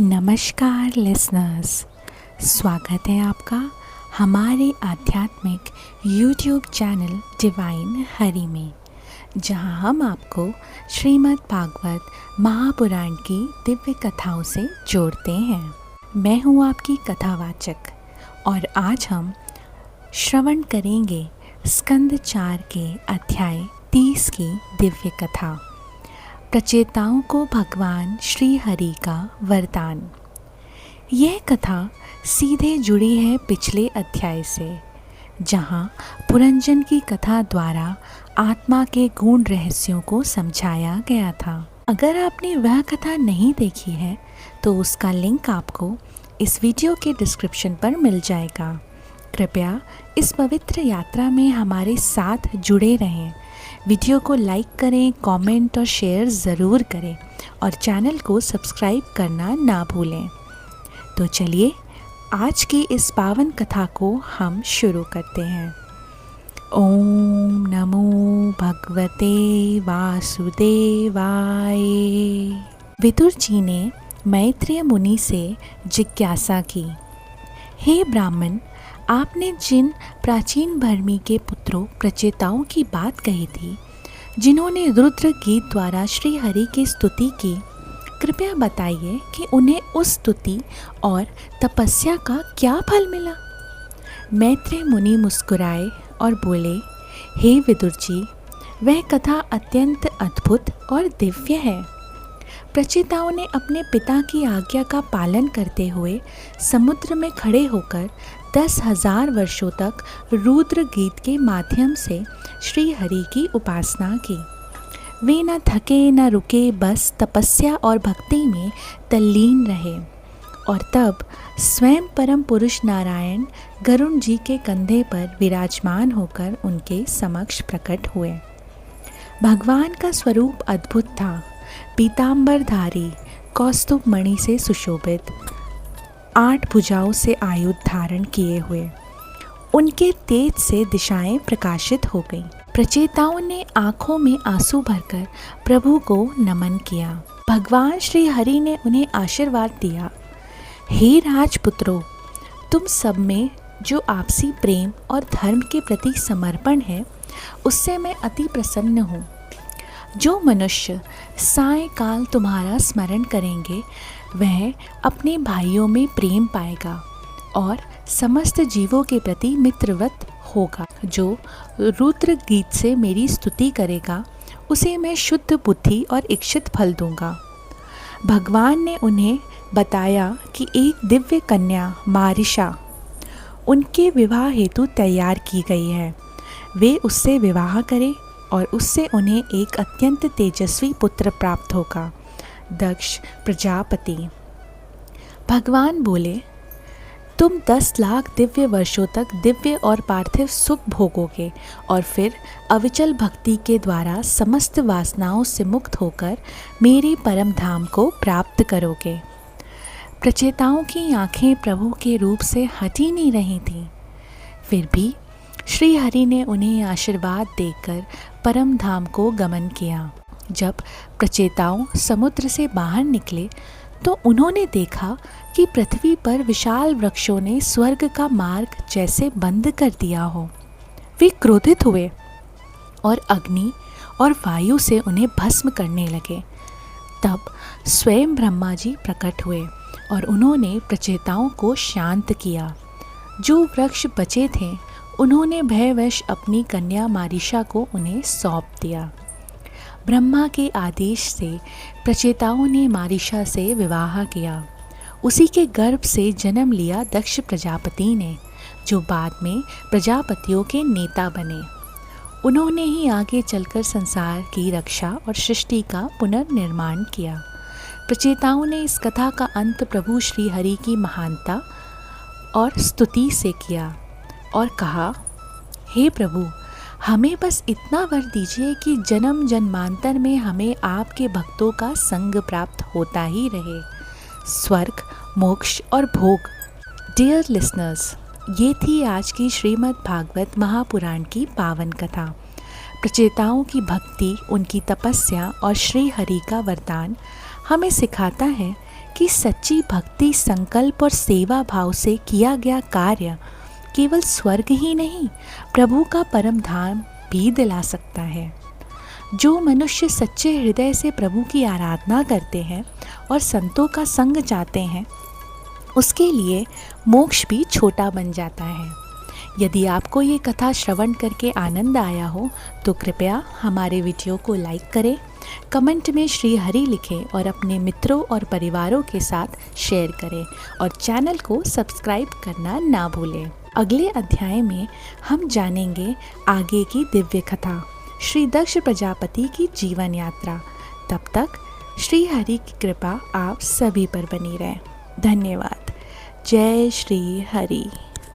नमस्कार लिसनर्स, स्वागत है आपका हमारे आध्यात्मिक YouTube चैनल डिवाइन हरि में, जहां हम आपको श्रीमद् भागवत महापुराण की दिव्य कथाओं से जोड़ते हैं। मैं हूं आपकी कथावाचक और आज हम श्रवण करेंगे स्कंद 4 के अध्याय 30 की दिव्य कथा, प्रचेताओं को भगवान श्री हरि का वरदान। यह कथा सीधे जुड़ी है पिछले अध्याय से, जहां पुरंजन की कथा द्वारा आत्मा के गूढ़ रहस्यों को समझाया गया था। अगर आपने वह कथा नहीं देखी है तो उसका लिंक आपको इस वीडियो के डिस्क्रिप्शन पर मिल जाएगा। कृपया इस पवित्र यात्रा में हमारे साथ जुड़े रहें। वीडियो को लाइक करें, कमेंट और शेयर ज़रूर करें और चैनल को सब्सक्राइब करना ना भूलें। तो चलिए आज की इस पावन कथा को हम शुरू करते हैं। ओम नमो भगवते वासुदेवाय। विदुर जी ने मैत्रेय मुनि से जिज्ञासा की, हे ब्राह्मण, आपने जिन प्राचीन भर्मी के पुत्रों प्रचेताओं की बात कही थी, जिन्होंने रुद्र गीत द्वारा श्री हरि की स्तुति की, कृपया बताइए कि उन्हें उस स्तुति और तपस्या का क्या फल मिला। मैत्रेय मुनि मुस्कुराए और बोले, हे विदुर जी, वह कथा अत्यंत अद्भुत और दिव्य है। प्रचेताओं ने अपने पिता की आज्ञा का पालन करते हुए समुद्र में खड़े होकर 10,000 वर्षों तक रुद्र गीत के माध्यम से श्री हरि की उपासना की। वे न थके न रुके, बस तपस्या और भक्ति में तल्लीन रहे। और तब स्वयं परम पुरुष नारायण गरुण जी के कंधे पर विराजमान होकर उनके समक्ष प्रकट हुए। भगवान का स्वरूप अद्भुत था। पीतांबरधारी, कौस्तुभ मणि से सुशोभित, 8 भुजाओं से आयुध धारण किए हुए, उनके तेज से दिशाएं प्रकाशित हो गईं। प्रचेताओं ने आंखों में आंसू भरकर प्रभु को नमन किया। भगवान श्री हरि ने उन्हें आशीर्वाद दिया, हे राजपुत्रों, तुम सब में जो आपसी प्रेम और धर्म के प्रति समर्पण है, उससे मैं अति प्रसन्न हूँ। जो मनुष्य सायंकाल तुम्हारा स्मरण करेंगे, वह अपने भाइयों में प्रेम पाएगा और समस्त जीवों के प्रति मित्रवत होगा। जो रुद्र गीत से मेरी स्तुति करेगा, उसे मैं शुद्ध बुद्धि और इच्छित फल दूंगा। भगवान ने उन्हें बताया कि एक दिव्य कन्या मारिशा उनके विवाह हेतु तैयार की गई है। वे उससे विवाह करें और उससे उन्हें एक अत्यंत तेजस्वी पुत्र प्राप्त होगा, दक्ष प्रजापति। भगवान बोले, तुम 10 लाख दिव्य वर्षों तक दिव्य और पार्थिव सुख भोगोगे और फिर अविचल भक्ति के द्वारा समस्त वासनाओं से मुक्त होकर मेरे परम धाम को प्राप्त करोगे। प्रचेताओं की आंखें प्रभु के रूप से हटी नहीं रही थीं। फिर भी श्री हरि ने उन्हें आशीर्वाद देकर परम धाम को गमन किया। जब प्रचेताओं समुद्र से बाहर निकले तो उन्होंने देखा कि पृथ्वी पर विशाल वृक्षों ने स्वर्ग का मार्ग जैसे बंद कर दिया हो। वे क्रोधित हुए और अग्नि और वायु से उन्हें भस्म करने लगे। तब स्वयं ब्रह्मा जी प्रकट हुए और उन्होंने प्रचेताओं को शांत किया। जो वृक्ष बचे थे, उन्होंने भयवश अपनी कन्या मारिशा को उन्हें सौंप दिया। ब्रह्मा के आदेश से प्रचेताओं ने मारिशा से विवाह किया। उसी के गर्भ से जन्म लिया दक्ष प्रजापति ने, जो बाद में प्रजापतियों के नेता बने। उन्होंने ही आगे चलकर संसार की रक्षा और सृष्टि का पुनर्निर्माण किया। प्रचेताओं ने इस कथा का अंत प्रभु श्री हरि की महानता और स्तुति से किया और कहा, हे प्रभु, हमें बस इतना वर दीजिए कि जन्म जन्मांतर में हमें आपके भक्तों का संग प्राप्त होता ही रहे, स्वर्ग, मोक्ष और भोग। डियर लिसनर्स, ये थी आज की श्रीमद् भागवत महापुराण की पावन कथा। प्रचेताओं की भक्ति, उनकी तपस्या और श्री हरि का वरदान हमें सिखाता है कि सच्ची भक्ति, संकल्प और सेवा भाव से किया गया कार्य केवल स्वर्ग ही नहीं, प्रभु का परम धाम भी दिला सकता है। जो मनुष्य सच्चे हृदय से प्रभु की आराधना करते हैं और संतों का संग चाहते हैं, उसके लिए मोक्ष भी छोटा बन जाता है। यदि आपको ये कथा श्रवण करके आनंद आया हो तो कृपया हमारे वीडियो को लाइक करें, कमेंट में श्री हरि लिखें और अपने मित्रों और परिवारों के साथ शेयर करें और चैनल को सब्सक्राइब करना ना भूलें। अगले अध्याय में हम जानेंगे आगे की दिव्य कथा, श्री दक्ष प्रजापति की जीवन यात्रा। तब तक श्री हरि की कृपा आप सभी पर बनी रहे। धन्यवाद। जय श्री हरि।